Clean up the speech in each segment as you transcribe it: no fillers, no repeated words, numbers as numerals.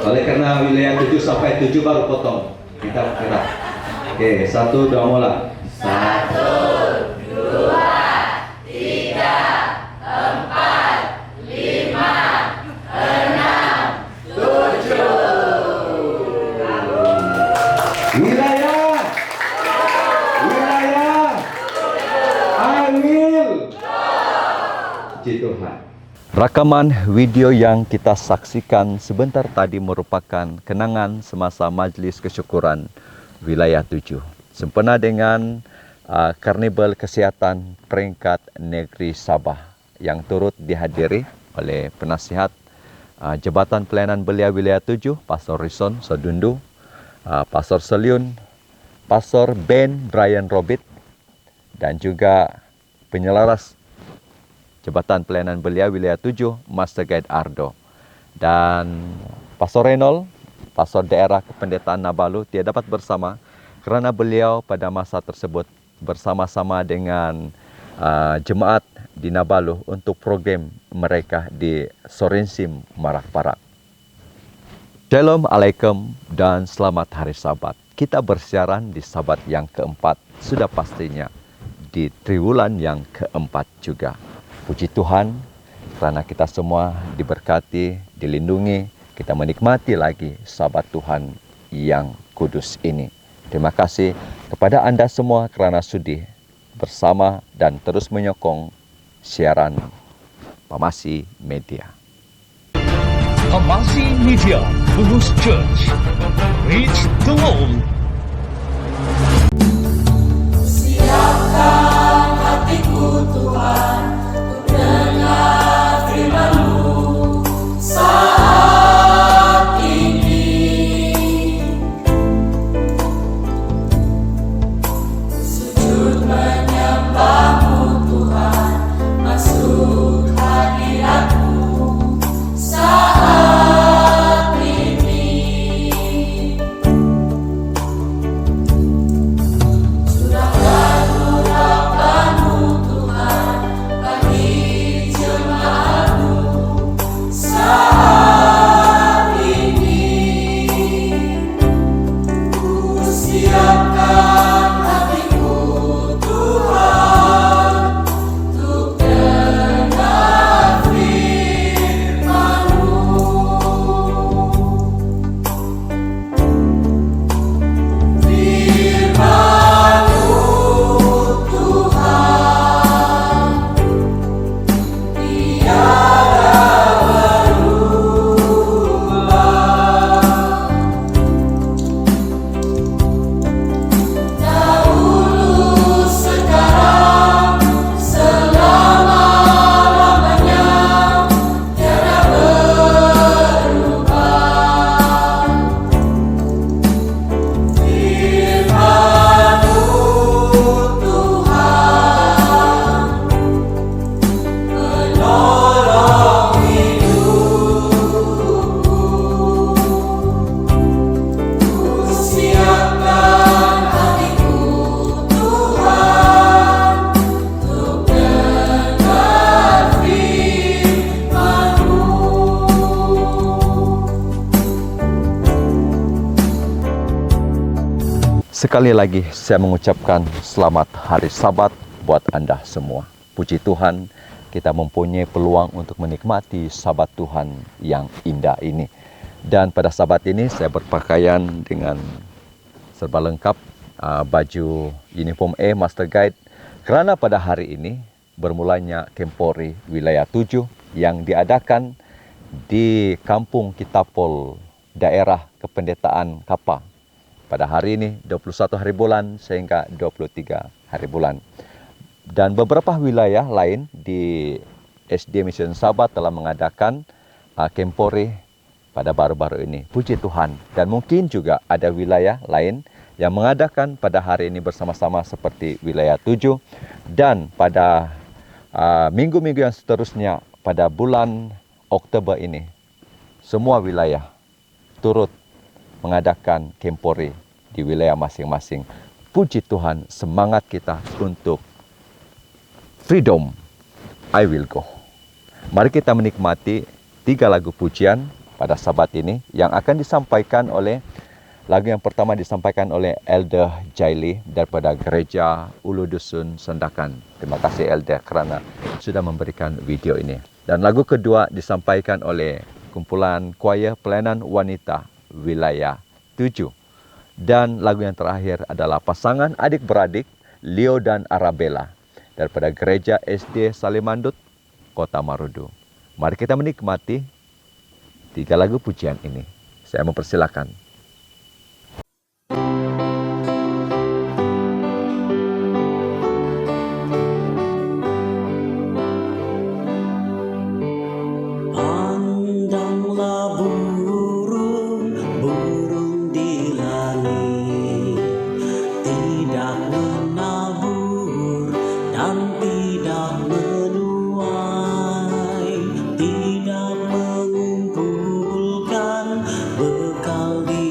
Oleh karena wilayah 7 sampai 7 baru potong. Kita kira. Oke, 1, 2 mulai. 1, 2, 3, 4, 5, 6, 7. Wilayah. Amil. Puji Tuhan. Rekaman video yang kita saksikan sebentar tadi merupakan kenangan semasa Majlis Kesyukuran Wilayah 7 sempena dengan Karnival Kesehatan Peringkat Negeri Sabah yang turut dihadiri oleh penasihat Jabatan Pelayanan Belia Wilayah 7, Pastor Rison Sodundu, Pastor Seliun, Pastor Ben Brian Robit, dan juga penyelaras Jabatan Pelayanan Belia Wilayah 7, Master Guide Ardo. Dan Pastor Renol, Pastor Daerah Kependetaan Nabalu tidak dapat bersama kerana beliau pada masa tersebut bersama-sama dengan jemaat di Nabalu untuk program mereka di Sorensim Marak Parak. Shalom Alaikum dan selamat hari Sabat. Kita bersiaran di Sabat yang keempat, sudah pastinya di triwulan yang keempat juga. Puji Tuhan, karena kita semua diberkati, dilindungi, kita menikmati lagi Sabat Tuhan yang kudus ini. Terima kasih kepada Anda semua kerana sudi bersama dan terus menyokong siaran Pamasi Media. Pamasi Media, Bulus Church, reach the world. Siapkan hatiku Tuhan, dengar firman-Mu saat ini. Sujud menyembah-Mu Tuhan, masuk hadirat-Mu saat ini. Curahkan urapan-Mu Tuhan bagi jemaat-Mu saat ini. Ku siapkan hatiku Tuhan untuk dengar firman-Mu. Firman-Mu Tuhan, tiada dahulu, sekarang, selama-lamanya, tiada berubah. Firman-Mu Tuhan, menolong hidupku. Ku siapkan hatiku Tuhan untuk dengar firman-Mu. Sekali lagi saya mengucapkan selamat hari Sabat buat Anda semua. Puji Tuhan, kita mempunyai peluang untuk menikmati Sabat Tuhan yang indah ini. Dan pada Sabat ini saya berpakaian dengan serba lengkap, baju uniform A Master Guide, kerana pada hari ini bermulanya Kempori Wilayah 7 yang diadakan di Kampung Kitapol, Daerah Kependetaan Kapa. Pada hari ini 21 hari bulan sehingga 23 hari bulan. Dan beberapa wilayah lain di SD Mission Sabah telah mengadakan Kempori pada baru-baru ini. Puji Tuhan. Dan mungkin juga ada wilayah lain yang mengadakan pada hari ini bersama-sama seperti wilayah 7. Dan pada minggu-minggu yang seterusnya pada bulan Oktober ini, semua wilayah turut mengadakan Kempori di wilayah masing-masing. Puji Tuhan, semangat kita untuk freedom, I will go. Mari kita menikmati 3 lagu pujian pada Sabat ini yang akan disampaikan oleh lagu yang pertama disampaikan oleh Elder Jaili daripada Gereja Ulu Dusun Sendakan. Terima kasih Elder kerana sudah memberikan video ini. Dan lagu kedua disampaikan oleh kumpulan Choir Pelayanan Wanita Wilayah 7. Dan lagu yang terakhir adalah pasangan adik-beradik Leo dan Arabella daripada Gereja SD Salimandut, Kota Marudu. Mari kita menikmati 3 lagu pujian ini. Saya mempersilakan. Pandanglah burung di langit, tidak menabur dan tidak menuai, tidak mengumpulkan bekal di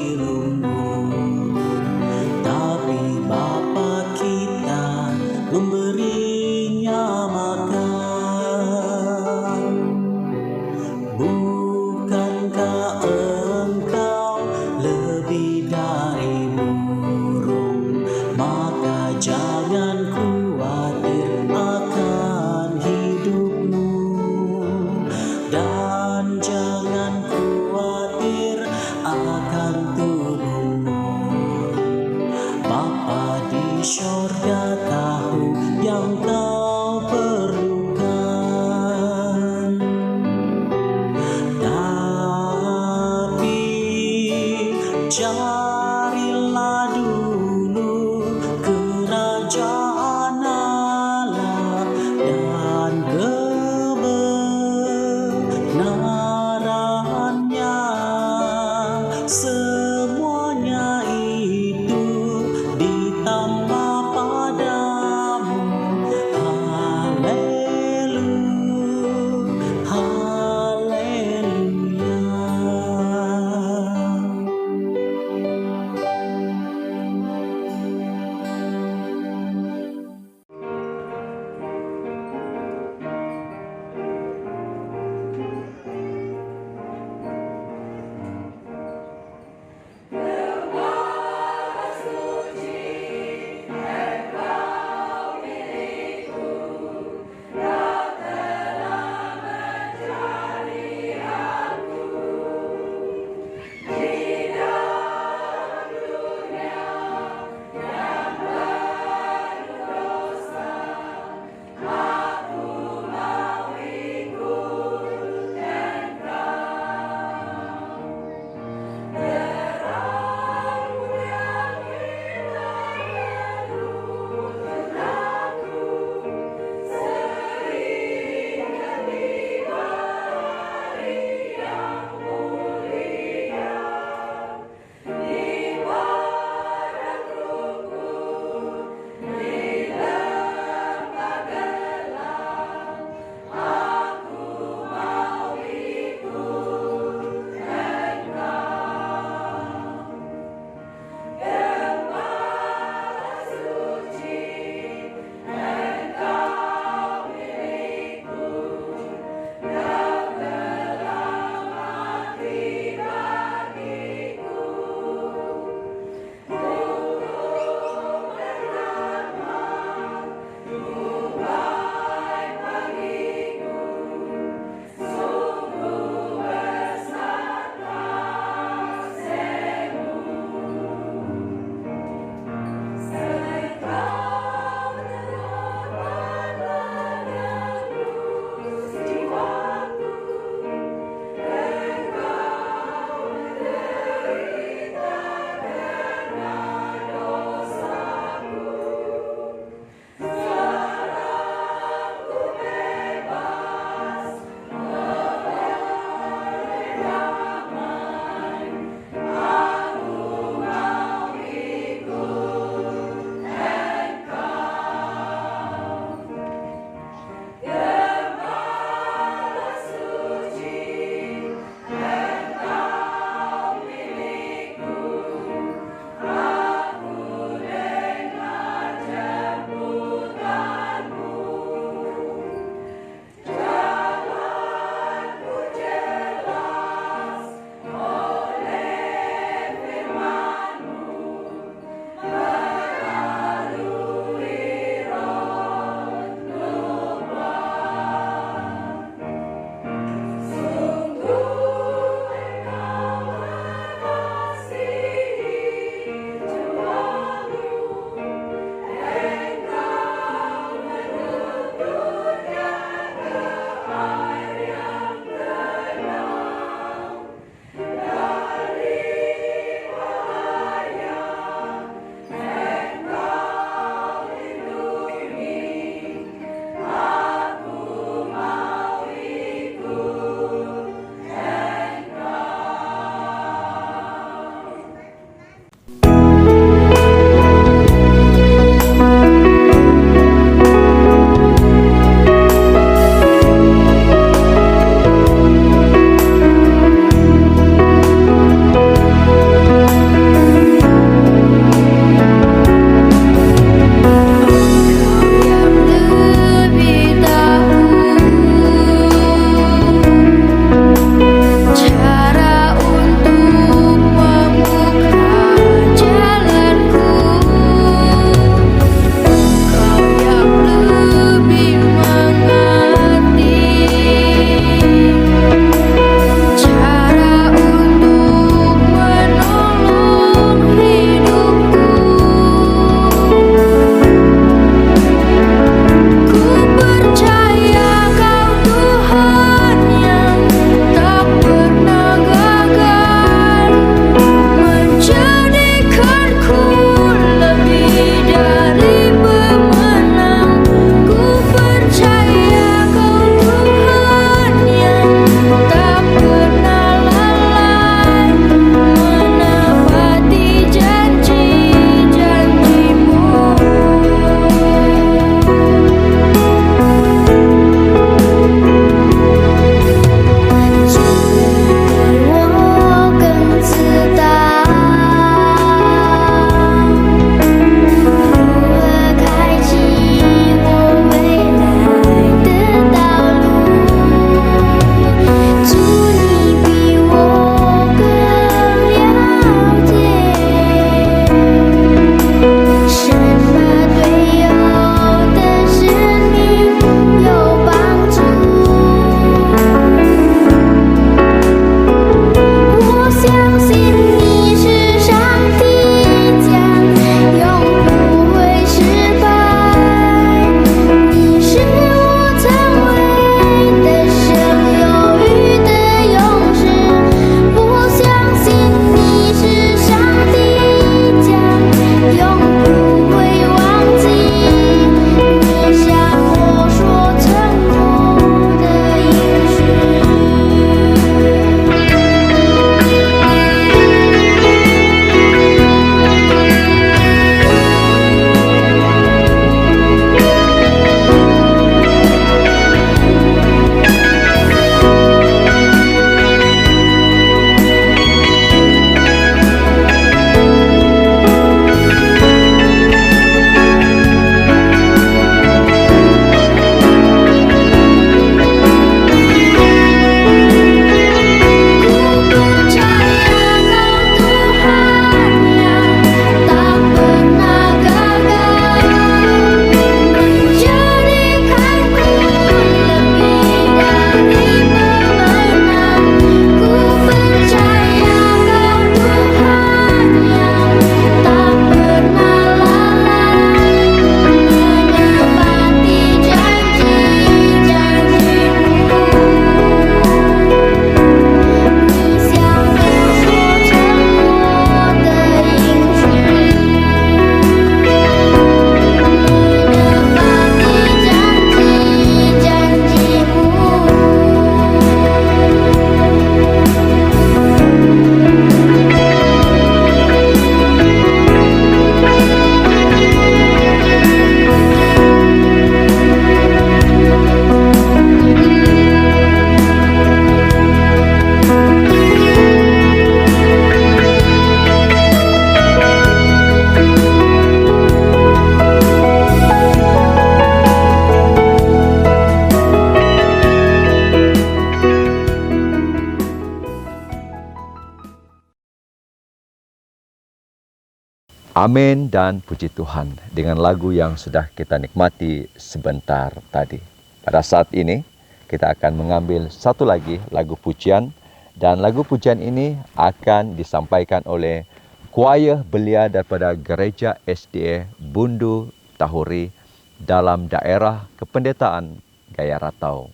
Amin dan puji Tuhan dengan lagu yang sudah kita nikmati sebentar tadi. Pada saat ini kita akan mengambil satu lagi lagu pujian, dan lagu pujian ini akan disampaikan oleh choir belia daripada Gereja SDA Bundu Tahuri dalam daerah kependetaan Gaya Ratau.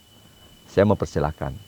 Saya mempersilakan.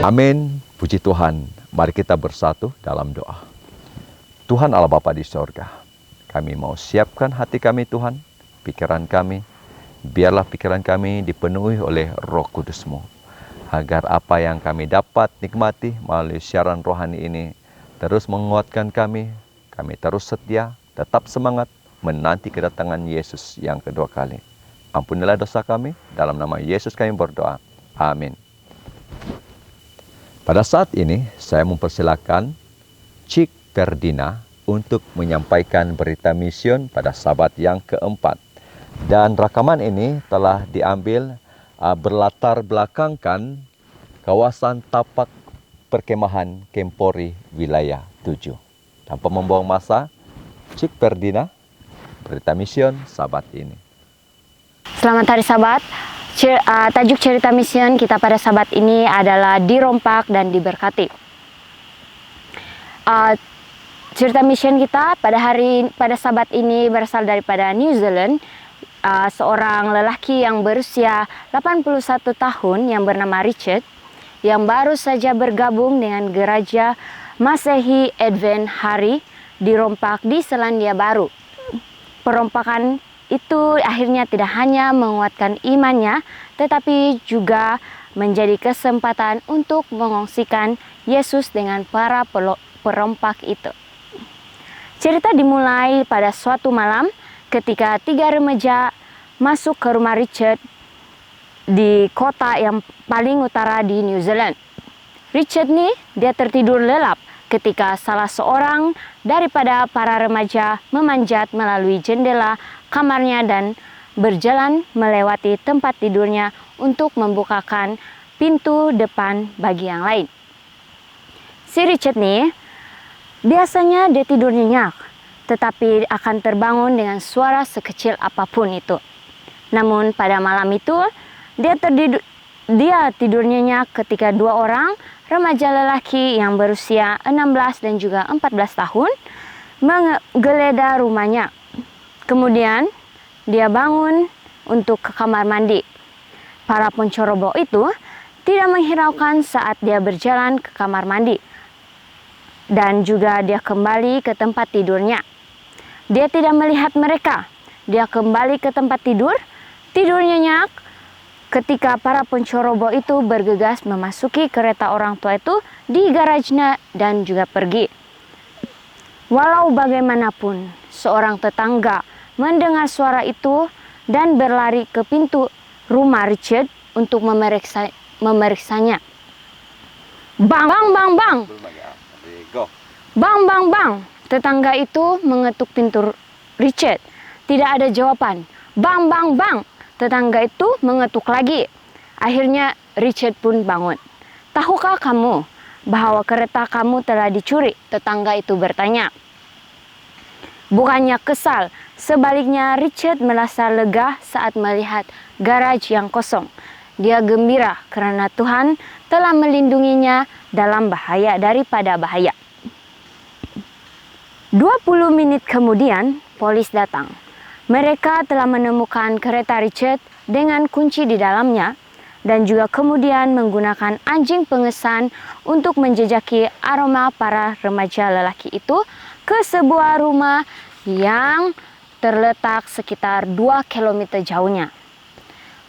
Amin, puji Tuhan. Mari kita bersatu dalam doa. Tuhan Allah Bapa di sorga, kami mau siapkan hati kami Tuhan, pikiran kami. Biarlah pikiran kami dipenuhi oleh Roh Kudus-Mu, agar apa yang kami dapat nikmati melalui siaran rohani ini terus menguatkan kami terus setia, tetap semangat menanti kedatangan Yesus yang kedua kali. Ampunilah dosa kami, dalam nama Yesus kami berdoa. Amin. Pada saat ini, saya mempersilakan Cik Ferdina untuk menyampaikan berita mision pada Sabat yang keempat. Dan rakaman ini telah diambil berlatar belakangkan kawasan tapak perkemahan Kempori wilayah 7. Tanpa membuang masa, Cik Ferdina, berita mision Sabat ini. Selamat hari Sabat. Tajuk cerita mission kita pada Sabat ini adalah dirompak dan diberkati. Cerita mission kita pada Sabat ini berasal daripada New Zealand. Seorang lelaki yang berusia 81 tahun yang bernama Richard, yang baru saja bergabung dengan gereja Masehi Advent Hari dirompak di Selandia Baru. Perompakan itu akhirnya tidak hanya menguatkan imannya, tetapi juga menjadi kesempatan untuk mengongsikan Yesus dengan para perompak itu. Cerita dimulai pada suatu malam ketika 3 remaja masuk ke rumah Richard di kota yang paling utara di New Zealand. Richard nih, dia tertidur lelap ketika salah seorang daripada para remaja memanjat melalui jendela kamarnya dan berjalan melewati tempat tidurnya untuk membukakan pintu depan bagi yang lain. Si Richard nih, biasanya dia tidur nyenyak, tetapi akan terbangun dengan suara sekecil apapun itu. Namun pada malam itu, dia tidur nyenyak ketika 2 orang remaja lelaki yang berusia 16 dan juga 14 tahun menggeledah rumahnya. Kemudian dia bangun untuk ke kamar mandi. Para penceroboh itu tidak menghiraukan saat dia berjalan ke kamar mandi. Dan juga dia kembali ke tempat tidurnya. Dia tidak melihat mereka. Dia kembali ke tempat tidur nyenyak. Ketika para penceroboh itu bergegas memasuki kereta orang tua itu di garasinya dan juga pergi. Walau bagaimanapun, seorang tetangga mendengar suara itu dan berlari ke pintu rumah Richard untuk memeriksanya. Bang, bang, bang, bang. Bang, bang, bang. Tetangga itu mengetuk pintu Richard. Tidak ada jawaban. Bang, bang, bang. Tetangga itu mengetuk lagi. Akhirnya Richard pun bangun. Tahukah kamu bahwa kereta kamu telah dicuri? Tetangga itu bertanya. Bukannya kesal, sebaliknya Richard merasa lega saat melihat garasi yang kosong. Dia gembira karena Tuhan telah melindunginya dalam bahaya daripada bahaya. 20 menit kemudian, polis datang. Mereka telah menemukan kereta Richard dengan kunci di dalamnya dan juga kemudian menggunakan anjing pengesan untuk menjejaki aroma para remaja lelaki itu ke sebuah rumah yang terletak sekitar 2 km jauhnya.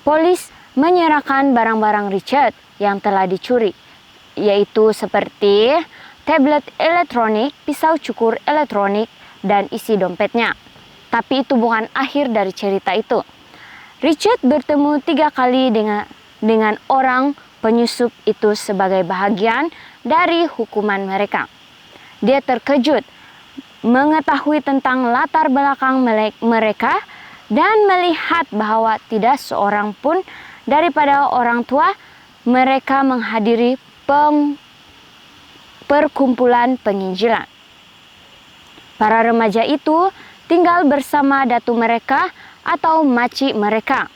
Polis menyerahkan barang-barang Richard yang telah dicuri, yaitu seperti tablet elektronik, pisau cukur elektronik, dan isi dompetnya. Tapi itu bukan akhir dari cerita itu. Richard bertemu 3 kali dengan orang penyusup itu sebagai bahagian dari hukuman mereka. Dia terkejut mengetahui tentang latar belakang mereka dan melihat bahwa tidak seorang pun daripada orang tua mereka menghadiri perkumpulan penginjilan. Para remaja itu tinggal bersama datu mereka atau makcik mereka.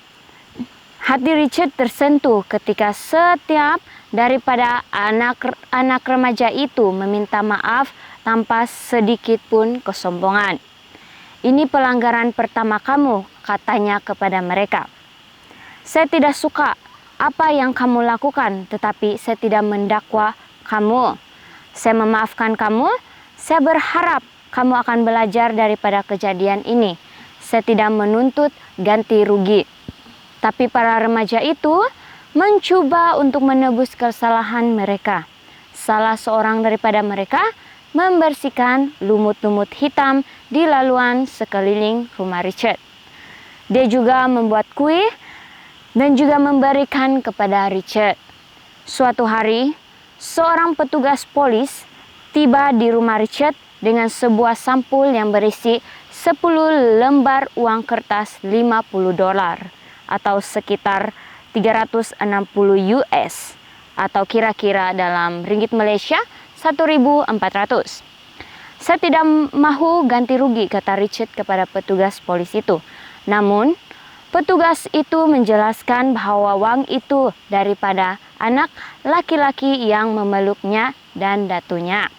Hati Richard tersentuh ketika setiap daripada anak remaja itu meminta maaf tanpa sedikit pun kesombongan. Ini pelanggaran pertama kamu, katanya kepada mereka. Saya tidak suka apa yang kamu lakukan, tetapi saya tidak mendakwa kamu. Saya memaafkan kamu, saya berharap kamu akan belajar daripada kejadian ini. Saya tidak menuntut ganti rugi. Tapi para remaja itu mencoba untuk menebus kesalahan mereka. Salah seorang daripada mereka membersihkan lumut-lumut hitam di laluan sekeliling rumah Richard. Dia juga membuat kue dan juga memberikan kepada Richard. Suatu hari, seorang petugas polis tiba di rumah Richard dengan sebuah sampul yang berisi 10 lembar uang kertas $50 atau sekitar 360 US atau kira-kira dalam ringgit Malaysia 1.400. Saya tidak mahu ganti rugi, kata Richard kepada petugas polis itu. Namun, petugas itu menjelaskan bahwa uang itu daripada anak laki-laki yang memeluknya dan datunya.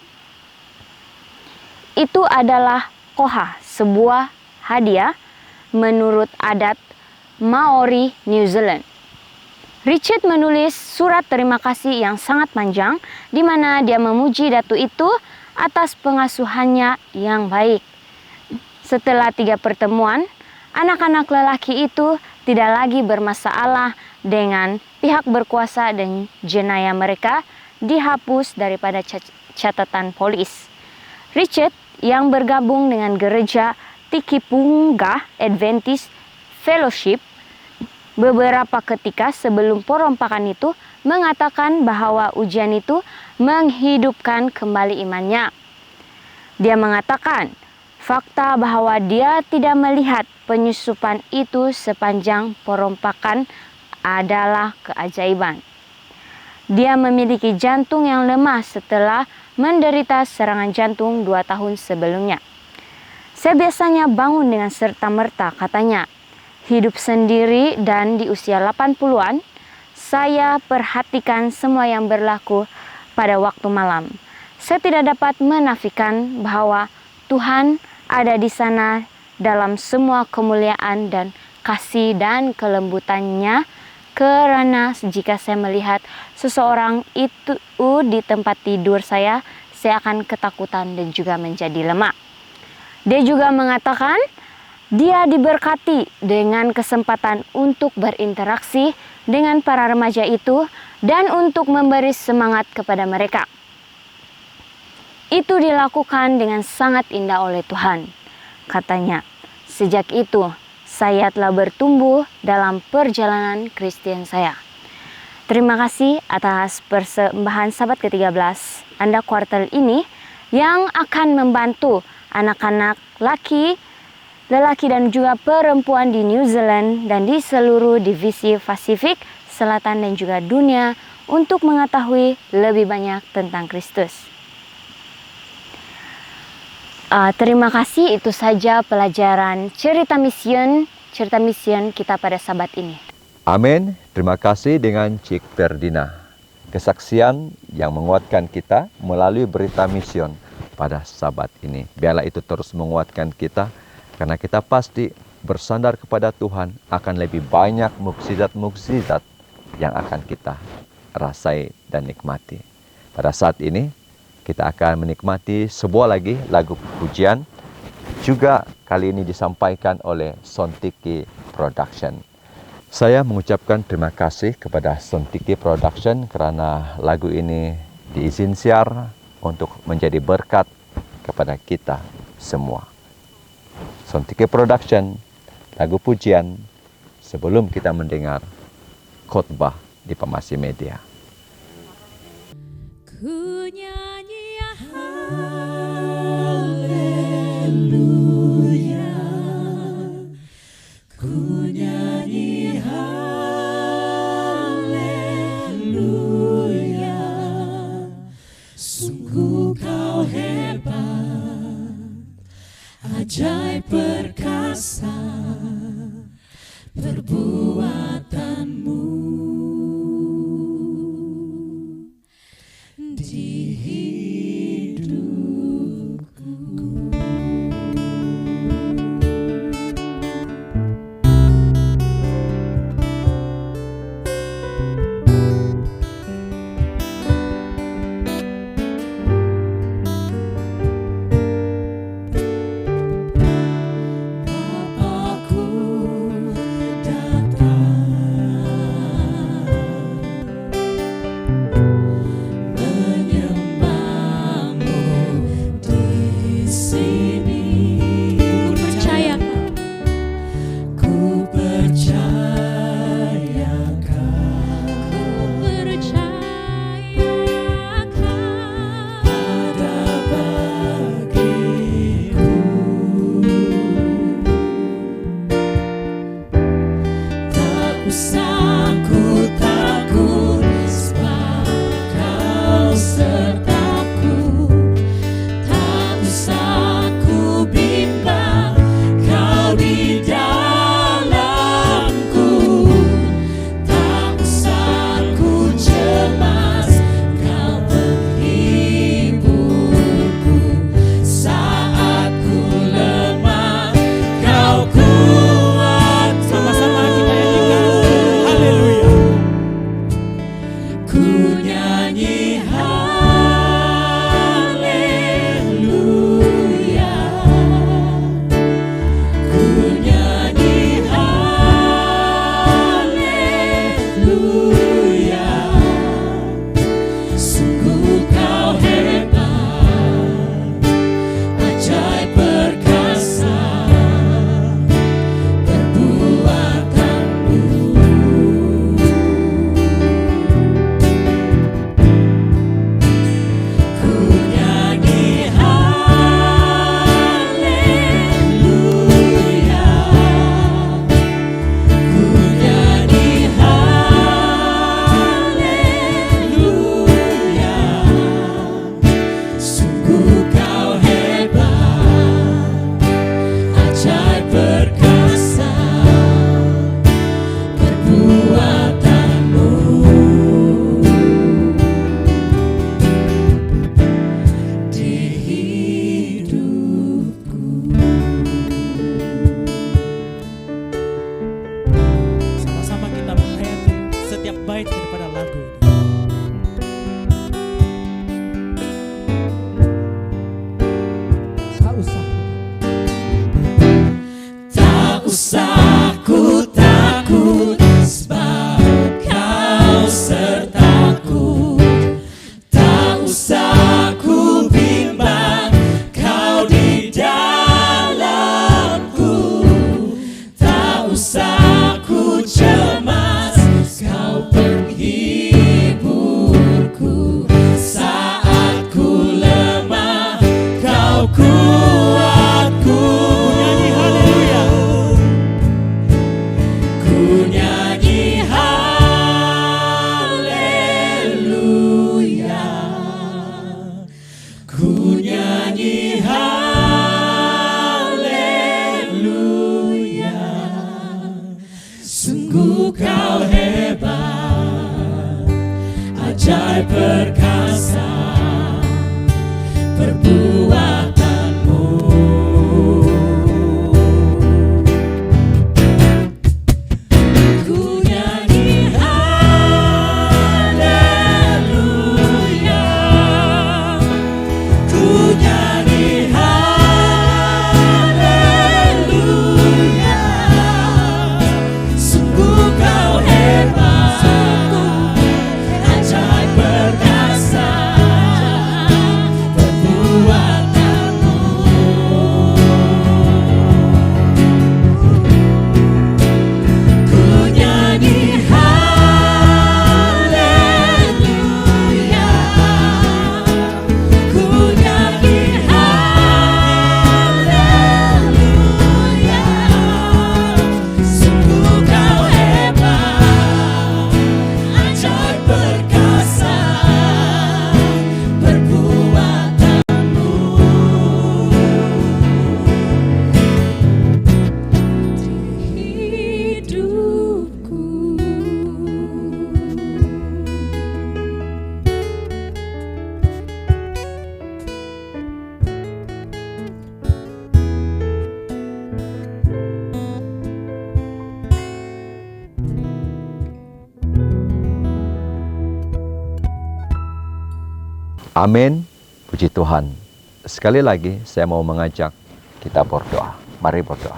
Itu adalah koha, sebuah hadiah menurut adat Maori New Zealand. Richard menulis surat terima kasih yang sangat panjang di mana dia memuji datu itu atas pengasuhannya yang baik. Setelah 3 pertemuan, anak-anak lelaki itu tidak lagi bermasalah dengan pihak berkuasa dan jenayah mereka dihapus daripada catatan polis. Richard yang bergabung dengan gereja Tikipunga Adventist Fellowship beberapa ketika sebelum perompakan itu mengatakan bahwa ujian itu menghidupkan kembali imannya. Dia mengatakan fakta bahwa dia tidak melihat penyusupan itu sepanjang perompakan adalah keajaiban. Dia memiliki jantung yang lemah setelah menderita serangan jantung 2 tahun sebelumnya. Saya biasanya bangun dengan serta-merta, katanya. Hidup sendiri dan di usia 80-an, saya perhatikan semua yang berlaku pada waktu malam. Saya tidak dapat menafikan bahwa Tuhan ada di sana dalam semua kemuliaan dan kasih dan kelembutannya, karena jika saya melihat seseorang itu di tempat tidur saya akan ketakutan dan juga menjadi lemah. Dia juga mengatakan dia diberkati dengan kesempatan untuk berinteraksi dengan para remaja itu dan untuk memberi semangat kepada mereka. Itu dilakukan dengan sangat indah oleh Tuhan, katanya. Sejak itu, saya telah bertumbuh dalam perjalanan Kristen saya. Terima kasih atas persembahan Sabat ke-13 Anda kuartal ini yang akan membantu anak-anak lelaki dan juga perempuan di New Zealand dan di seluruh divisi Pasifik, Selatan dan juga dunia untuk mengetahui lebih banyak tentang Kristus. Terima kasih, itu saja pelajaran cerita mission kita pada Sabat ini. Amin. Terima kasih dengan Cik Ferdina. Kesaksian yang menguatkan kita melalui berita mission pada Sabat ini. Biarlah itu terus menguatkan kita, karena kita pasti bersandar kepada Tuhan akan lebih banyak mukjizat-mukjizat yang akan kita rasai dan nikmati. Pada saat ini, kita akan menikmati sebuah lagi lagu pujian, juga kali ini disampaikan oleh Sontiki Production. Saya mengucapkan terima kasih kepada Sontiki Production kerana lagu ini diizin siar untuk menjadi berkat kepada kita semua. Sontiki Production, lagu pujian sebelum kita mendengar khotbah di Pemasi Media. Ku nyanyi haleluya, ku nyanyi haleluya, sungguh kau hebat, ajaib perkasa perbuatanmu. Di hidupku. Bapakku datang menyembahmu di sini. Ku percaya ku percayakan pada bagiku. Tak usah ku takut, sebab kau sertaku. Tak usah ku bimbang, kau di dalamku. Tak usah ku cemas, kau menghiburku. Saat ku lemah, kau kuat. Sama-sama kita nyanyikan haleluya. terkait daripada lagu ini. Tak usah ku takut, sebab kau sertaku. Tak usah ku bimbang, kau di dalamku. Tak usah ku cemas, kau penghiburku. Saat ku lemah, kau kuatku. Ku nyanyi haleluya. Ku nyanyi haleluya. Sungguh kau hebat, ajaib perkasa perbuatanmu. Ku nyanyi haleluya. Ku nyanyi haleluya. Sungguh kau hebat, ajaib perkasa perbuatanmu. Ku nyanyi haleluya. Ku nyanyi haleluya. Sungguh kau hebat, ajaib perkasa perbuatanmu. Hidupku. Amin. Puji Tuhan. Sekali lagi saya mau mengajak kita berdoa. Mari berdoa.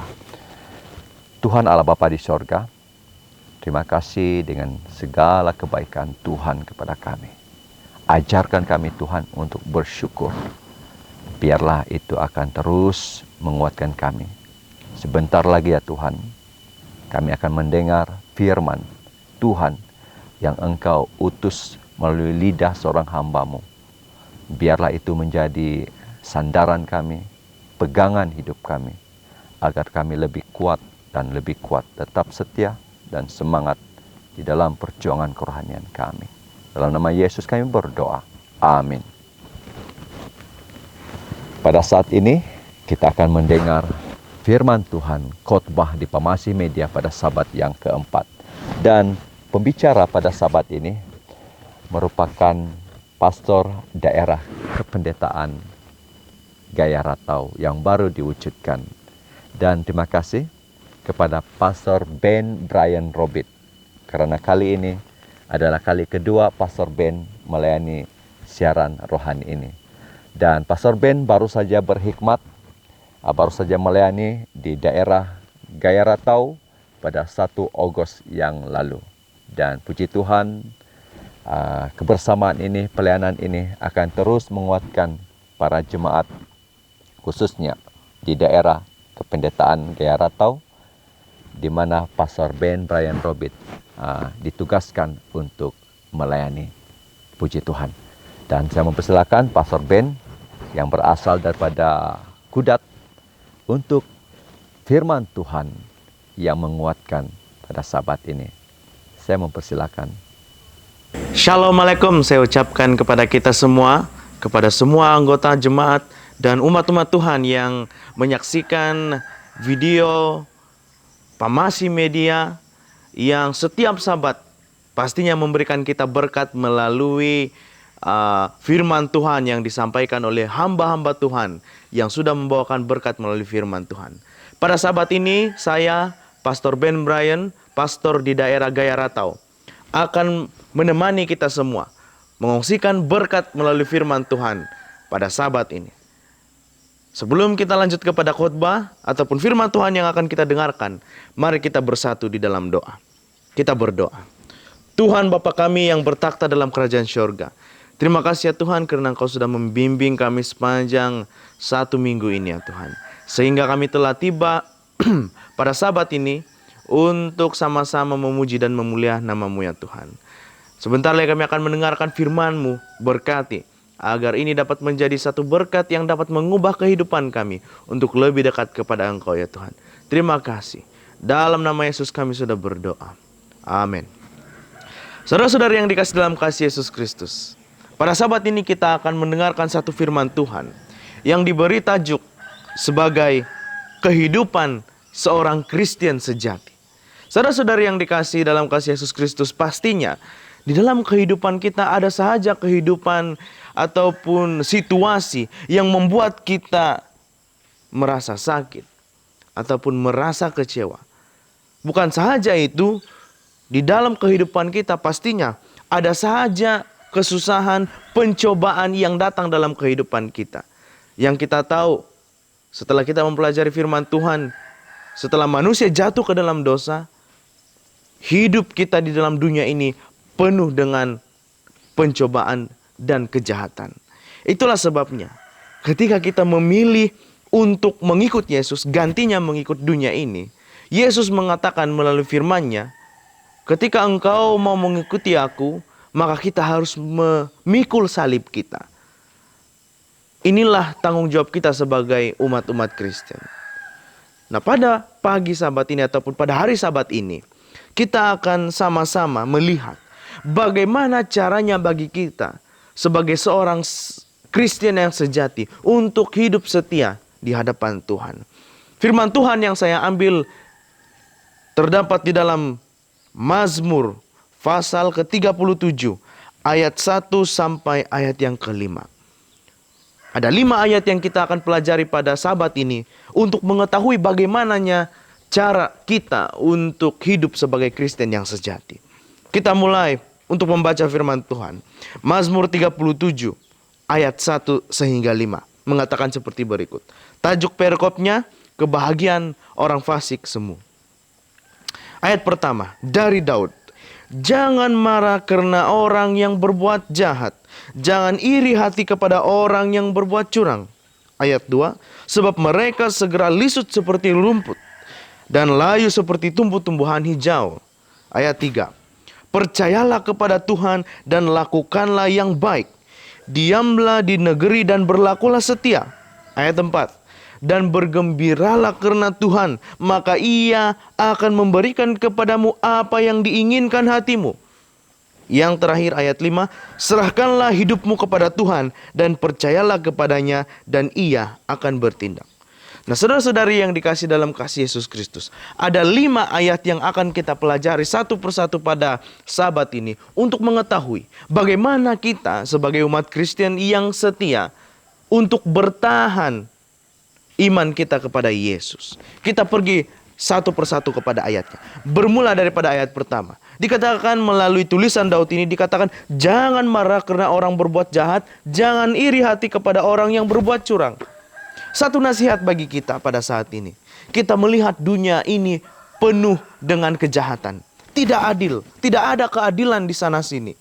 Tuhan Allah Bapa di sorga, terima kasih dengan segala kebaikan Tuhan kepada kami. Ajarkan kami Tuhan untuk bersyukur. Biarlah itu akan terus menguatkan kami. Sebentar lagi ya Tuhan, kami akan mendengar firman Tuhan yang Engkau utus melalui lidah seorang hamba-Mu. Biarlah itu menjadi sandaran kami, pegangan hidup kami, agar kami lebih kuat dan lebih kuat, tetap setia dan semangat di dalam perjuangan kerohanian kami. Dalam nama Yesus kami berdoa. Amin. Pada saat ini kita akan mendengar firman Tuhan, khotbah di Pamasi Media pada Sabat yang keempat. Dan pembicara pada Sabat ini merupakan pastor daerah kependetaan Gaya Ratau yang baru diwujudkan. Dan terima kasih kepada Pastor Ben Brian Robit, karena kali ini adalah kali kedua Pastor Ben melayani siaran rohani ini. Dan Pastor Ben baru saja berhikmat, baru saja melayani di daerah Gaya Ratau pada 1 Agustus yang lalu. Dan puji Tuhan, kebersamaan ini, pelayanan ini akan terus menguatkan para jemaat, khususnya di daerah kependetaan Gaya Ratau, di mana Pastor Ben Brian Robit ditugaskan untuk melayani. Puji Tuhan. Dan saya mempersilakan Pastor Ben yang berasal daripada Kudat untuk firman Tuhan yang menguatkan pada Sabat ini. Saya mempersilakan. Shalom-alaikum saya ucapkan kepada kita semua, kepada semua anggota jemaat dan umat-umat Tuhan yang menyaksikan video Pamasi Media yang setiap Sabat pastinya memberikan kita berkat melalui firman Tuhan yang disampaikan oleh hamba-hamba Tuhan yang sudah membawakan berkat melalui firman Tuhan. Pada Sabat ini saya, Pastor Ben Brian, pastor di daerah Gaya Ratau, akan menemani kita semua, mengungsikan berkat melalui firman Tuhan pada Sabat ini. Sebelum kita lanjut kepada khotbah ataupun firman Tuhan yang akan kita dengarkan, mari kita bersatu di dalam doa. Kita berdoa. Tuhan Bapa kami yang bertakhta dalam kerajaan syurga, terima kasih ya Tuhan karena Engkau sudah membimbing kami sepanjang 1 minggu ini ya Tuhan. Sehingga kami telah tiba pada Sabat ini untuk sama-sama memuji dan memuliakan nama-Mu ya Tuhan. Sebentar lagi kami akan mendengarkan firman-Mu, berkati agar ini dapat menjadi satu berkat yang dapat mengubah kehidupan kami untuk lebih dekat kepada Engkau ya Tuhan. Terima kasih. Dalam nama Yesus kami sudah berdoa. Amin. Saudara-saudari yang dikasih dalam kasih Yesus Kristus, pada Sabat ini kita akan mendengarkan satu firman Tuhan yang diberi tajuk sebagai kehidupan seorang Kristen sejati. Saudara-saudari yang dikasih dalam kasih Yesus Kristus, pastinya di dalam kehidupan kita ada saja kehidupan ataupun situasi yang membuat kita merasa sakit ataupun merasa kecewa. Bukan sahaja itu, di dalam kehidupan kita pastinya ada saja kesusahan, pencobaan yang datang dalam kehidupan kita. Yang kita tahu setelah kita mempelajari firman Tuhan, setelah manusia jatuh ke dalam dosa, hidup kita di dalam dunia ini penuh dengan pencobaan dan kejahatan. Itulah sebabnya ketika kita memilih untuk mengikut Yesus, gantinya mengikut dunia ini, Yesus mengatakan melalui firman-Nya, ketika engkau mau mengikuti aku, maka kita harus memikul salib kita. Inilah tanggung jawab kita sebagai umat-umat Kristen. Nah, pada pagi Sabat ini ataupun pada hari Sabat ini, kita akan sama-sama melihat bagaimana caranya bagi kita sebagai seorang Kristen yang sejati untuk hidup setia di hadapan Tuhan. Firman Tuhan yang saya ambil terdapat di dalam Mazmur pasal ke-37 ayat 1 sampai ayat yang ke-5. Ada 5 ayat yang kita akan pelajari pada Sabat ini untuk mengetahui bagaimananya cara kita untuk hidup sebagai Kristen yang sejati. Kita mulai untuk membaca firman Tuhan. Mazmur 37 ayat 1 sehingga 5 mengatakan seperti berikut. Tajuk perikopnya, kebahagiaan orang fasik semu. Ayat pertama dari Daud. Jangan marah karena orang yang berbuat jahat. Jangan iri hati kepada orang yang berbuat curang. Ayat 2. Sebab mereka segera lisut seperti rumput dan layu seperti tumbuh-tumbuhan hijau. Ayat 3. Percayalah kepada Tuhan dan lakukanlah yang baik. Diamlah di negeri dan berlakulah setia. Ayat 4. Dan bergembiralah karena Tuhan, maka Ia akan memberikan kepadamu apa yang diinginkan hatimu. Yang terakhir ayat 5. Serahkanlah hidupmu kepada Tuhan dan percayalah kepadanya dan Ia akan bertindak. Nah, saudara-saudari yang dikasih dalam kasih Yesus Kristus, ada 5 ayat yang akan kita pelajari satu persatu pada Sabat ini untuk mengetahui bagaimana kita sebagai umat Kristen yang setia untuk bertahan iman kita kepada Yesus. Kita pergi satu persatu kepada ayatnya. Bermula daripada ayat pertama. Dikatakan melalui tulisan Daud ini, dikatakan jangan marah karena orang berbuat jahat, jangan iri hati kepada orang yang berbuat curang. Satu nasihat bagi kita pada saat ini. Kita melihat dunia ini penuh dengan kejahatan. Tidak adil. Tidak ada keadilan di sana sini.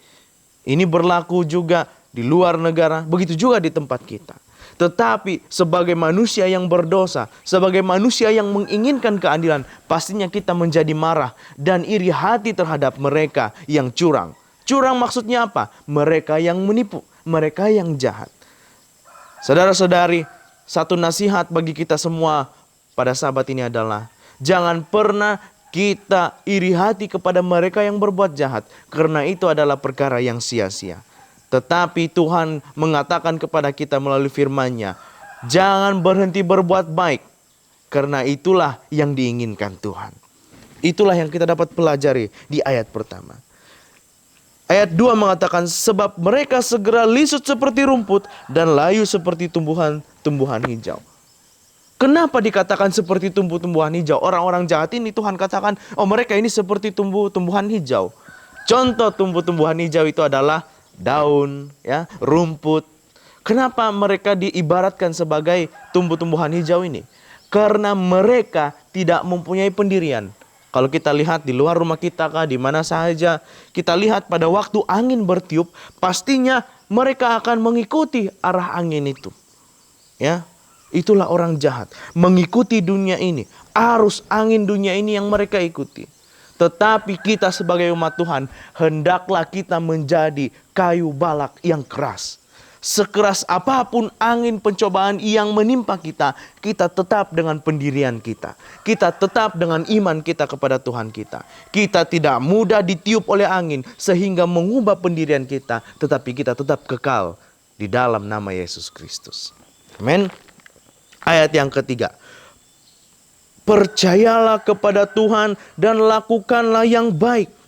Ini berlaku juga di luar negara. Begitu juga di tempat kita. Tetapi sebagai manusia yang berdosa, sebagai manusia yang menginginkan keadilan, pastinya kita menjadi marah dan iri hati terhadap mereka yang curang. Curang maksudnya apa? Mereka yang menipu. Mereka yang jahat. Saudara-saudari, satu nasihat bagi kita semua pada Sabat ini adalah jangan pernah kita iri hati kepada mereka yang berbuat jahat, karena itu adalah perkara yang sia-sia. Tetapi Tuhan mengatakan kepada kita melalui firman-Nya, jangan berhenti berbuat baik, karena itulah yang diinginkan Tuhan. Itulah yang kita dapat pelajari di ayat pertama. Ayat 2 mengatakan, sebab mereka segera lisut seperti rumput dan layu seperti tumbuhan hijau. Kenapa dikatakan seperti tumbuhan hijau? Orang-orang jahat ini Tuhan katakan, oh mereka ini seperti tumbuhan hijau. Contoh tumbuh-tumbuhan hijau itu adalah daun, ya, rumput. Kenapa mereka diibaratkan sebagai tumbuh-tumbuhan hijau ini? Karena mereka tidak mempunyai pendirian. Kalau kita lihat di luar rumah kita kah, di mana saja, kita lihat pada waktu angin bertiup, pastinya mereka akan mengikuti arah angin itu. Ya, itulah orang jahat, mengikuti dunia ini, arus angin dunia ini yang mereka ikuti. Tetapi kita sebagai umat Tuhan, hendaklah kita menjadi kayu balak yang keras. Sekeras apapun angin pencobaan yang menimpa kita, kita tetap dengan pendirian kita. Kita tetap dengan iman kita kepada Tuhan kita. Kita tidak mudah ditiup oleh angin sehingga mengubah pendirian kita, tetapi kita tetap kekal di dalam nama Yesus Kristus. Amin. Ayat yang ketiga. Percayalah kepada Tuhan dan lakukanlah yang baik.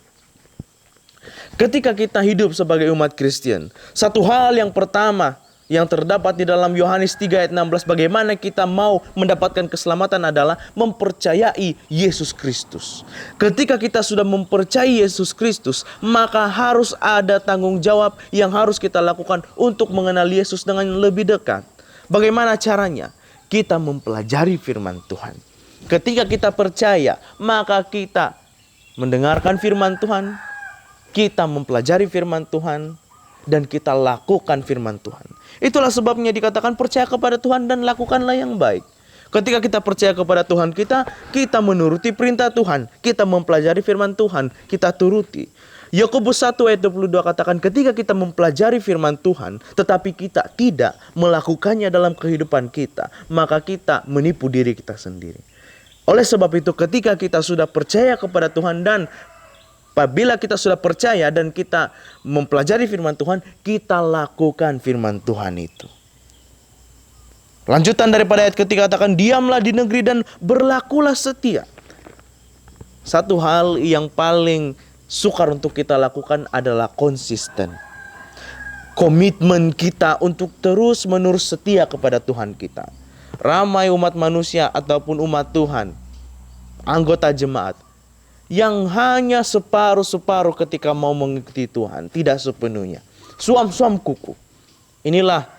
Ketika kita hidup sebagai umat Kristen, satu hal yang pertama yang terdapat di dalam Yohanes 3 ayat 16, bagaimana kita mau mendapatkan keselamatan adalah mempercayai Yesus Kristus. Ketika kita sudah mempercayai Yesus Kristus, maka harus ada tanggung jawab yang harus kita lakukan untuk mengenal Yesus dengan lebih dekat. Bagaimana caranya? Kita mempelajari firman Tuhan. Ketika kita percaya, maka kita mendengarkan firman Tuhan, kita mempelajari firman Tuhan, dan kita lakukan firman Tuhan. Itulah sebabnya dikatakan percaya kepada Tuhan dan lakukanlah yang baik. Ketika kita percaya kepada Tuhan kita menuruti perintah Tuhan. Kita mempelajari firman Tuhan, kita turuti. Yakobus 1 ayat 22 katakan, ketika kita mempelajari firman Tuhan, tetapi kita tidak melakukannya dalam kehidupan kita, maka kita menipu diri kita sendiri. Oleh sebab itu, ketika kita sudah percaya kepada Tuhan dan apabila kita sudah percaya dan kita mempelajari firman Tuhan, kita lakukan firman Tuhan itu. Lanjutan daripada ayat ketiga katakan, diamlah di negeri dan berlakulah setia. Satu hal yang paling sukar untuk kita lakukan adalah konsisten. Komitmen kita untuk terus menerus setia kepada Tuhan kita. Ramai umat manusia ataupun umat Tuhan, anggota jemaat, yang hanya separuh-separuh ketika mau mengikuti Tuhan, tidak sepenuhnya. Suam-suam kuku. Inilah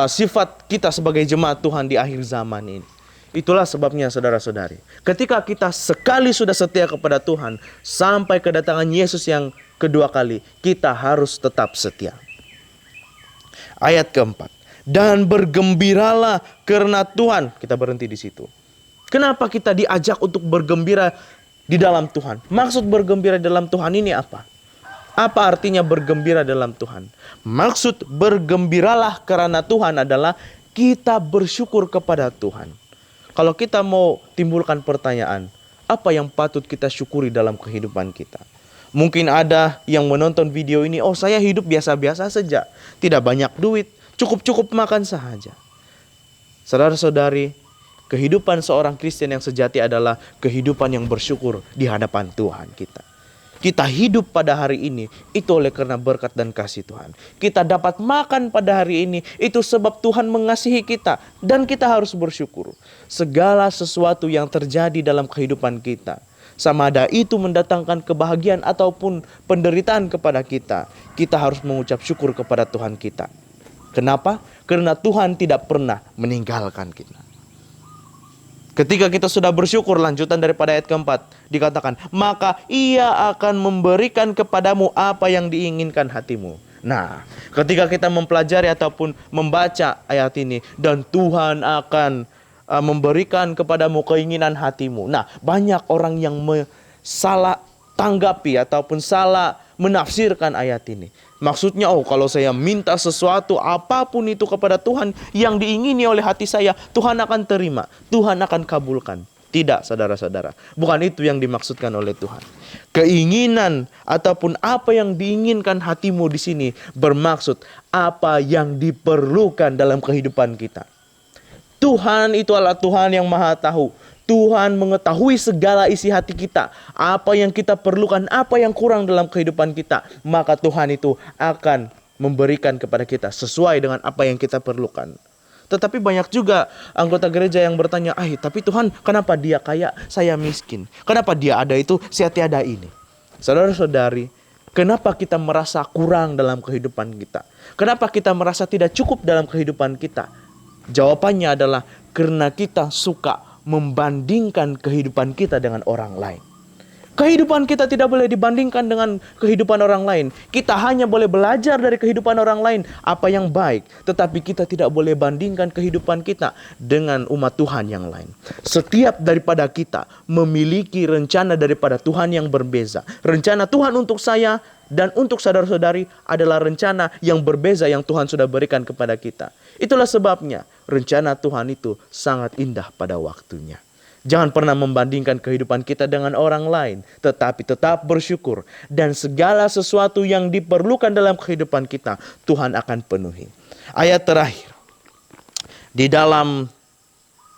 sifat kita sebagai jemaat Tuhan di akhir zaman ini. Itulah sebabnya saudara-saudari, ketika kita sekali sudah setia kepada Tuhan, sampai kedatangan Yesus yang kedua kali, kita harus tetap setia. Ayat keempat. Dan bergembiralah karena Tuhan. Kita berhenti di situ. Kenapa kita diajak untuk bergembira di dalam Tuhan? Maksud bergembira dalam Tuhan ini apa? Apa artinya bergembira dalam Tuhan? Maksud bergembiralah karena Tuhan adalah kita bersyukur kepada Tuhan. Kalau kita mau timbulkan pertanyaan, apa yang patut kita syukuri dalam kehidupan kita? Mungkin ada yang menonton video ini, oh saya hidup biasa-biasa saja, tidak banyak duit, cukup-cukup makan saja. Saudara-saudari, kehidupan seorang Kristen yang sejati adalah kehidupan yang bersyukur di hadapan Tuhan kita. Kita hidup pada hari ini, itu oleh karena berkat dan kasih Tuhan. Kita dapat makan pada hari ini, itu sebab Tuhan mengasihi kita. Dan kita harus bersyukur. Segala sesuatu yang terjadi dalam kehidupan kita, sama ada itu mendatangkan kebahagiaan ataupun penderitaan kepada kita, kita harus mengucap syukur kepada Tuhan kita. Kenapa? Karena Tuhan tidak pernah meninggalkan kita. Ketika kita sudah bersyukur, lanjutan daripada ayat keempat dikatakan, maka ia akan memberikan kepadamu apa yang diinginkan hatimu. Nah, ketika kita mempelajari ataupun membaca ayat ini, dan Tuhan akan memberikan kepadamu keinginan hatimu. Nah, banyak orang yang salah tanggapi ataupun salah menafsirkan ayat ini. Maksudnya, oh kalau saya minta sesuatu apapun itu kepada Tuhan yang diingini oleh hati saya, Tuhan akan terima, Tuhan akan kabulkan. Tidak, saudara-saudara, bukan itu yang dimaksudkan oleh Tuhan. Keinginan ataupun apa yang diinginkan hatimu di sini bermaksud apa yang diperlukan dalam kehidupan kita. Tuhan itu adalah Tuhan yang Maha Tahu. Tuhan mengetahui segala isi hati kita, apa yang kita perlukan, apa yang kurang dalam kehidupan kita. Maka Tuhan itu akan memberikan kepada kita sesuai dengan apa yang kita perlukan. Tetapi banyak juga anggota gereja yang bertanya, tapi Tuhan kenapa dia kaya, saya miskin? Kenapa dia ada itu, saya tiada ini? Saudara-saudari, kenapa kita merasa kurang dalam kehidupan kita? Kenapa kita merasa tidak cukup dalam kehidupan kita? Jawabannya adalah karena kita suka membandingkan kehidupan kita dengan orang lain. Kehidupan kita tidak boleh dibandingkan dengan kehidupan orang lain. Kita hanya boleh belajar dari kehidupan orang lain apa yang baik. Tetapi kita tidak boleh bandingkan kehidupan kita dengan umat Tuhan yang lain. Setiap daripada kita memiliki rencana daripada Tuhan yang berbeza. Rencana Tuhan untuk saya dan untuk saudara-saudari adalah rencana yang berbeza yang Tuhan sudah berikan kepada kita. Itulah sebabnya rencana Tuhan itu sangat indah pada waktunya. Jangan pernah membandingkan kehidupan kita dengan orang lain, tetapi tetap bersyukur. Dan segala sesuatu yang diperlukan dalam kehidupan kita, Tuhan akan penuhi. Ayat terakhir, di dalam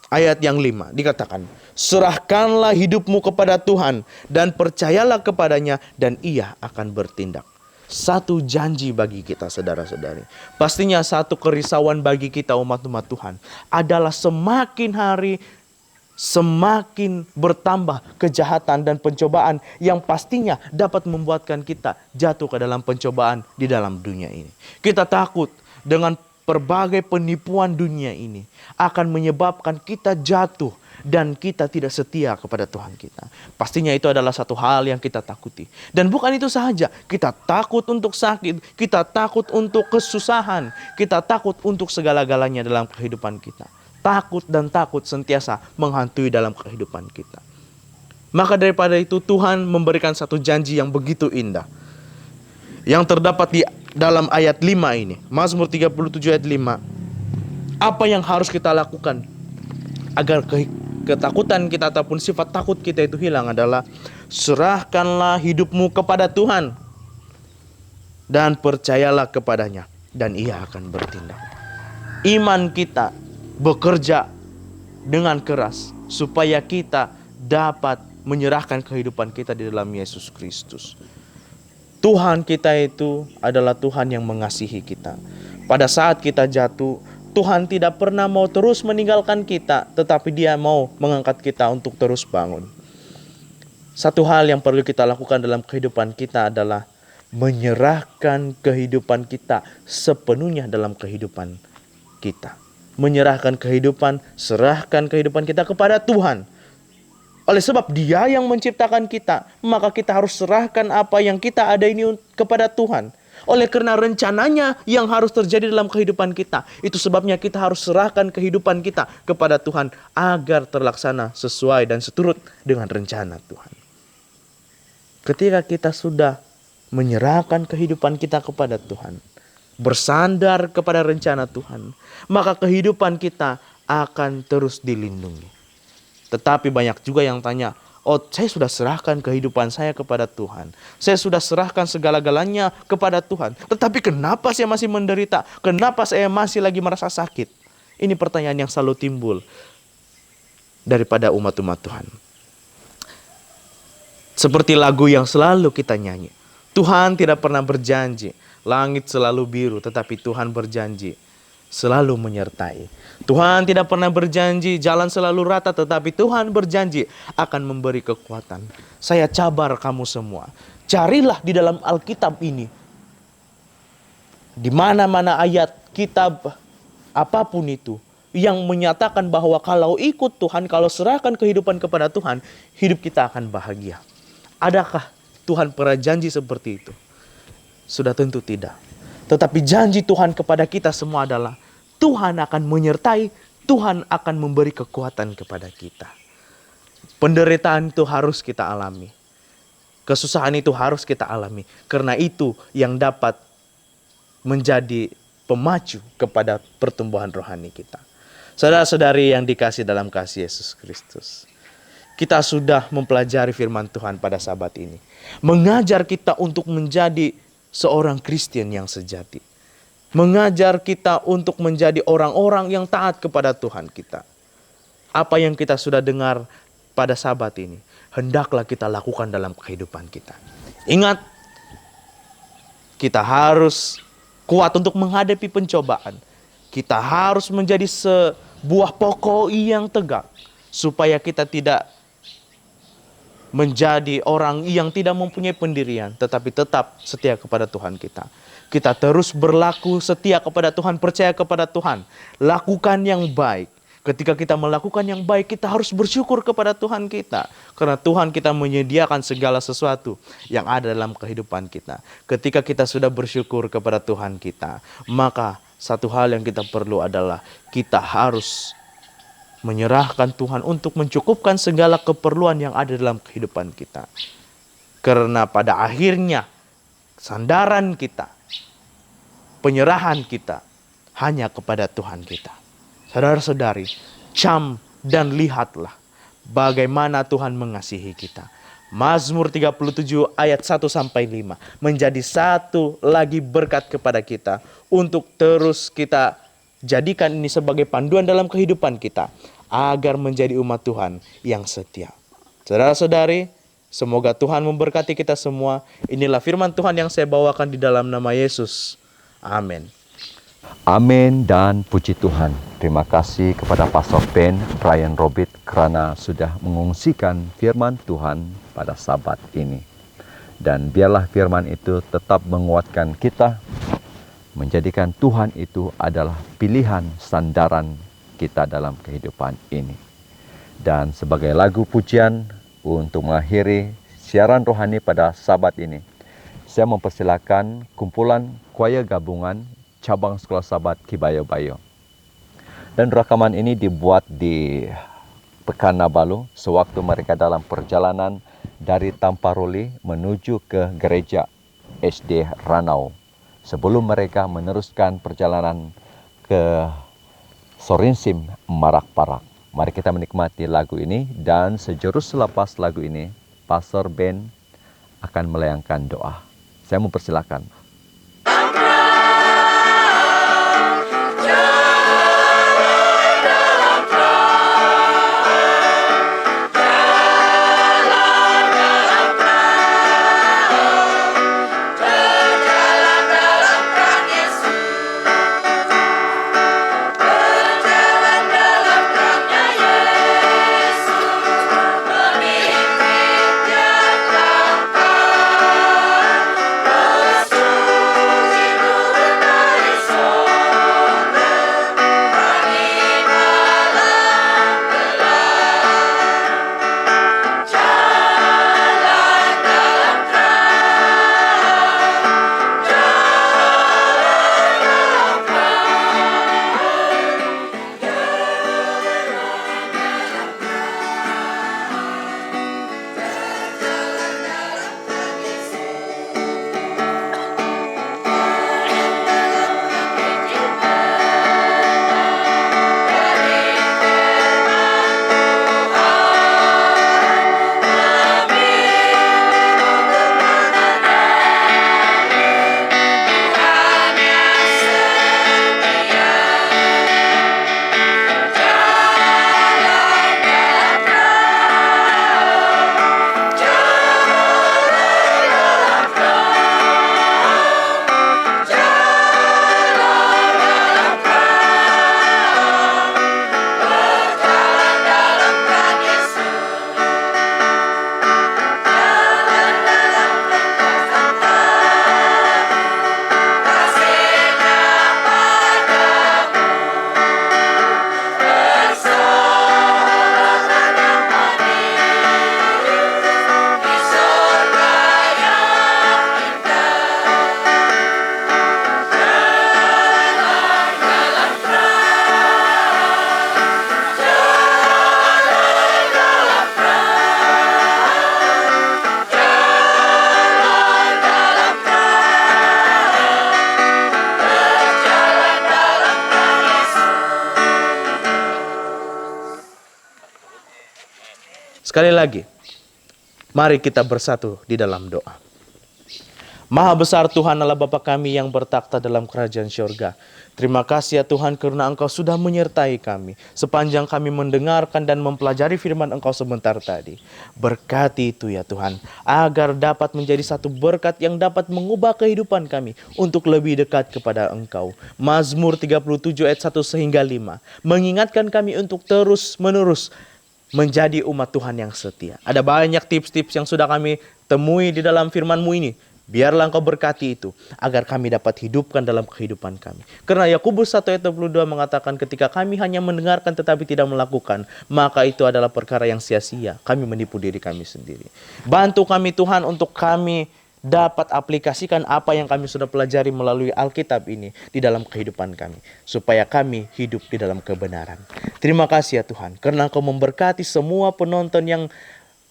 ayat yang 5 dikatakan, serahkanlah hidupmu kepada Tuhan dan percayalah kepadanya dan Ia akan bertindak. Satu janji bagi kita, saudara-saudari. Pastinya satu kerisauan bagi kita umat-umat Tuhan adalah semakin hari semakin bertambah kejahatan dan pencobaan yang pastinya dapat membuatkan kita jatuh ke dalam pencobaan di dalam dunia ini. Kita takut dengan berbagai penipuan dunia ini akan menyebabkan kita jatuh dan kita tidak setia kepada Tuhan kita. Pastinya itu adalah satu hal yang kita takuti. Dan bukan itu sahaja, kita takut untuk sakit, kita takut untuk kesusahan, kita takut untuk segala-galanya dalam kehidupan kita. Takut dan takut sentiasa menghantui dalam kehidupan kita. Maka daripada itu Tuhan memberikan satu janji yang begitu indah. Yang terdapat di dalam ayat 5 ini. Mazmur 37 ayat 5. Apa yang harus kita lakukan agar ketakutan kita ataupun sifat takut kita itu hilang adalah serahkanlah hidupmu kepada Tuhan dan percayalah kepadanya dan Ia akan bertindak. Iman kita bekerja dengan keras supaya kita dapat menyerahkan kehidupan kita di dalam Yesus Kristus. Tuhan kita itu adalah Tuhan yang mengasihi kita. Pada saat kita jatuh, Tuhan tidak pernah mau terus meninggalkan kita, tetapi Dia mau mengangkat kita untuk terus bangun. Satu hal yang perlu kita lakukan dalam kehidupan kita adalah menyerahkan kehidupan kita sepenuhnya dalam kehidupan kita. Menyerahkan kehidupan, serahkan kehidupan kita kepada Tuhan. Oleh sebab Dia yang menciptakan kita, maka kita harus serahkan apa yang kita ada ini kepada Tuhan. Oleh karena rencananya yang harus terjadi dalam kehidupan kita, itu sebabnya kita harus serahkan kehidupan kita kepada Tuhan agar terlaksana sesuai dan seturut dengan rencana Tuhan. Ketika kita sudah menyerahkan kehidupan kita kepada Tuhan, bersandar kepada rencana Tuhan, maka kehidupan kita akan terus dilindungi. Tetapi banyak juga yang tanya, oh saya sudah serahkan kehidupan saya kepada Tuhan. Saya sudah serahkan segala-galanya kepada Tuhan. Tetapi kenapa saya masih menderita? Kenapa saya masih lagi merasa sakit? Ini pertanyaan yang selalu timbul daripada umat-umat Tuhan. Seperti lagu yang selalu kita nyanyi. Tuhan tidak pernah berjanji langit selalu biru, tetapi Tuhan berjanji selalu menyertai. Tuhan tidak pernah berjanji jalan selalu rata, tetapi Tuhan berjanji akan memberi kekuatan. Saya cabar kamu semua. Carilah di dalam Alkitab ini. Di mana-mana ayat, kitab, apapun itu, yang menyatakan bahwa kalau ikut Tuhan, kalau serahkan kehidupan kepada Tuhan, hidup kita akan bahagia. Adakah Tuhan pernah janji seperti itu? Sudah tentu tidak. Tetapi janji Tuhan kepada kita semua adalah Tuhan akan menyertai, Tuhan akan memberi kekuatan kepada kita. Penderitaan itu harus kita alami. Kesusahan itu harus kita alami. Karena itu yang dapat menjadi pemacu kepada pertumbuhan rohani kita. Saudara-saudari yang dikasih dalam kasih Yesus Kristus, kita sudah mempelajari firman Tuhan pada sabat ini. Mengajar kita untuk menjadi seorang Kristen yang sejati. Mengajar kita untuk menjadi orang-orang yang taat kepada Tuhan kita. Apa yang kita sudah dengar pada sabat ini, hendaklah kita lakukan dalam kehidupan kita. Ingat, kita harus kuat untuk menghadapi pencobaan. Kita harus menjadi sebuah pokok yang tegak, supaya kita tidak menjadi orang yang tidak mempunyai pendirian, tetapi tetap setia kepada Tuhan kita. Kita terus berlaku setia kepada Tuhan, percaya kepada Tuhan, lakukan yang baik. Ketika kita melakukan yang baik, kita harus bersyukur kepada Tuhan kita. Karena Tuhan kita menyediakan segala sesuatu yang ada dalam kehidupan kita. Ketika kita sudah bersyukur kepada Tuhan kita, maka satu hal yang kita perlu adalah kita harus menyerahkan Tuhan untuk mencukupkan segala keperluan yang ada dalam kehidupan kita. Karena pada akhirnya sandaran kita, penyerahan kita hanya kepada Tuhan kita. Saudara-saudari, cam dan lihatlah bagaimana Tuhan mengasihi kita. Mazmur 37 ayat 1-5 menjadi satu lagi berkat kepada kita untuk terus kita jadikan ini sebagai panduan dalam kehidupan kita agar menjadi umat Tuhan yang setia. Saudara-saudari, semoga Tuhan memberkati kita semua. Inilah firman Tuhan yang saya bawakan di dalam nama Yesus. Amin. Amin dan puji Tuhan. Terima kasih kepada Pastor Ben Brian Robert kerana sudah mengungsikan firman Tuhan pada Sabat ini. Dan biarlah firman itu tetap menguatkan kita, menjadikan Tuhan itu adalah pilihan sandaran kita dalam kehidupan ini. Dan sebagai lagu pujian untuk mengakhiri siaran rohani pada Sabat ini, saya mempersilakan kumpulan choir gabungan cabang sekolah Sabat Kibayo-Bayo. Dan rekaman ini dibuat di Pekanabalu sewaktu mereka dalam perjalanan dari Tamparoli menuju ke gereja SD Ranau. Sebelum mereka meneruskan perjalanan ke Sorinsim Marak-Parak. Mari kita menikmati lagu ini dan sejurus selepas lagu ini, Pastor Ben akan melayangkan doa. Saya mempersilakan. Sekali lagi, mari kita bersatu di dalam doa. Maha besar Tuhan Allah Bapa kami yang bertakhta dalam kerajaan syurga. Terima kasih ya Tuhan karena Engkau sudah menyertai kami sepanjang kami mendengarkan dan mempelajari firman Engkau sebentar tadi. Berkati itu ya Tuhan, agar dapat menjadi satu berkat yang dapat mengubah kehidupan kami untuk lebih dekat kepada Engkau. Mazmur 37 ayat 1-5 mengingatkan kami untuk terus menerus menjadi umat Tuhan yang setia. Ada banyak tips-tips yang sudah kami temui di dalam firman-Mu ini. Biarlah Engkau berkati itu, agar kami dapat hidupkan dalam kehidupan kami. Karena Yakobus 1 ayat 22 mengatakan, ketika kami hanya mendengarkan tetapi tidak melakukan, maka itu adalah perkara yang sia-sia. Kami menipu diri kami sendiri. Bantu kami Tuhan untuk kami dapat aplikasikan apa yang kami sudah pelajari melalui Alkitab ini di dalam kehidupan kami, supaya kami hidup di dalam kebenaran. Terima kasih ya Tuhan, karena Engkau memberkati semua penonton yang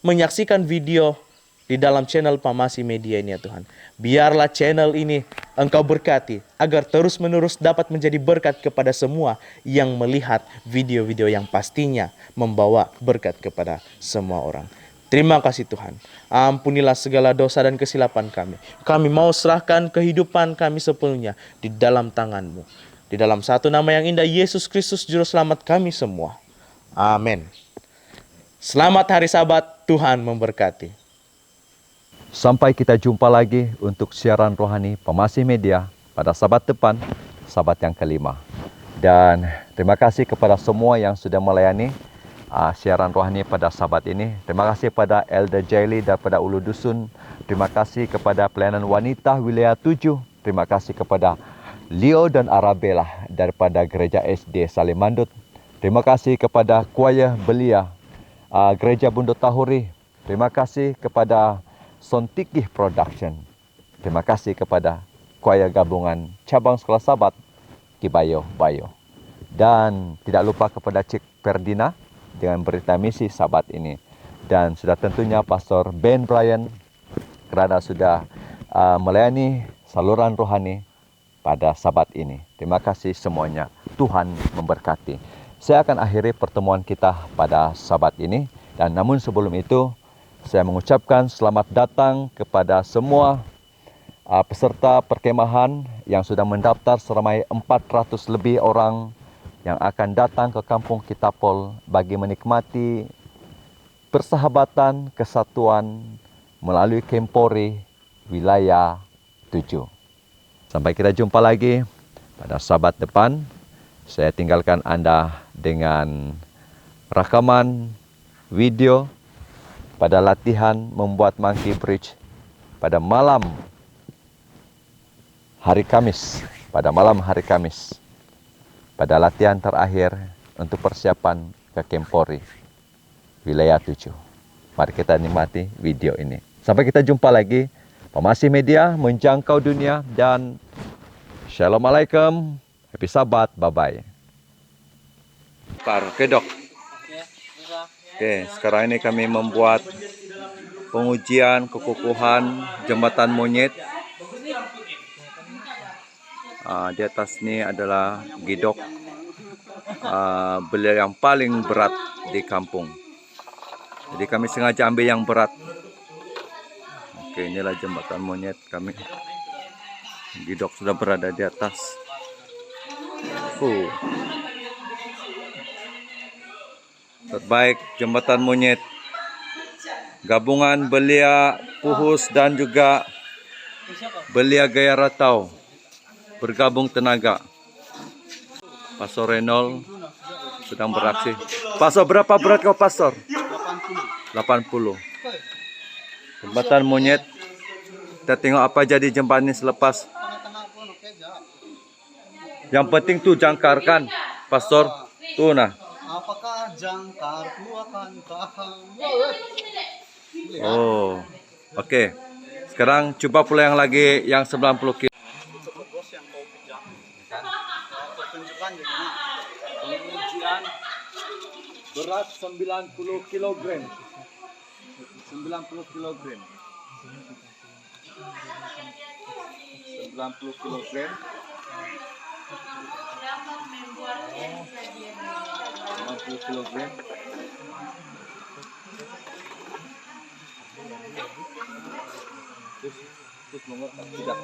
menyaksikan video di dalam channel Pamasi Media ini ya Tuhan. Biarlah channel ini Engkau berkati, agar terus-menerus dapat menjadi berkat kepada semua yang melihat video-video yang pastinya membawa berkat kepada semua orang. Terima kasih Tuhan. Ampunilah segala dosa dan kesilapan kami. Kami mau serahkan kehidupan kami sepenuhnya di dalam tangan-Mu. Di dalam satu nama yang indah, Yesus Kristus Juru Selamat kami semua. Amin. Selamat hari Sabat, Tuhan memberkati. Sampai kita jumpa lagi untuk siaran rohani Pamasi Media pada Sabat depan, Sabat yang kelima. Dan terima kasih kepada semua yang sudah melayani siaran rohani pada Sabat ini. Terima kasih pada Elder Jaili daripada Ulu Dusun. Terima kasih kepada pelayanan wanita wilayah 7. Terima kasih kepada Leo dan Arabella daripada Gereja SD Salimandut. Terima kasih kepada Choir Belia Gereja Bundut Tahuri. Terima kasih kepada Sontikih Production. Terima kasih kepada Choir Gabungan Cabang Sekolah Sabat Kibayo Bayo. Dan tidak lupa kepada Cik Ferdina dengan berita misi Sabat ini. Dan sudah tentunya Pastor Ben Brian kerana sudah melayani saluran rohani pada Sabat ini. Terima kasih semuanya. Tuhan memberkati. Saya akan akhiri pertemuan kita pada Sabat ini. Dan namun sebelum itu, saya mengucapkan selamat datang kepada semua peserta perkemahan yang sudah mendaftar seramai 400 lebih orang yang akan datang ke Kampung Kitapol bagi menikmati persahabatan kesatuan melalui Kempori wilayah 7. Sampai kita jumpa lagi pada Sabat depan. Saya tinggalkan Anda dengan rakaman video pada latihan membuat monkey bridge pada malam hari Kamis. Pada malam hari Kamis. Pada latihan terakhir untuk persiapan ke Kempori wilayah 7. Mari kita nikmati video ini. Sampai kita jumpa lagi. Pamasi Media menjangkau dunia dan Shalom Alaikum. Happy Sabat. Bye-bye. Oke dok. Oke, sekarang ini kami membuat pengujian kekukuhan jembatan monyet. Di atas ini adalah gidok beliau yang paling berat di kampung. Jadi kami sengaja ambil yang berat. Oke, inilah jembatan monyet kami. Gidok sudah berada di atas. Terbaik jembatan monyet. Gabungan Belia Puhus dan juga Belia Gaya Ratau bergabung tenaga. Pastor Renol sedang beraksi. Pastor, berapa berat kau Pastor? 80. Jembatan monyet. Kita tengok apa jadi jembatan ini selepas. Yang penting tu jangkarkan Pastor. Tu nah. Apakah jangkarku akan tahan? Oh, oke. Sekarang coba pula yang lagi yang 90 kilo. Pertunjukan jadi pengujian berat 90 kg. 90 kg. 90 kg. Terus nomor tidak.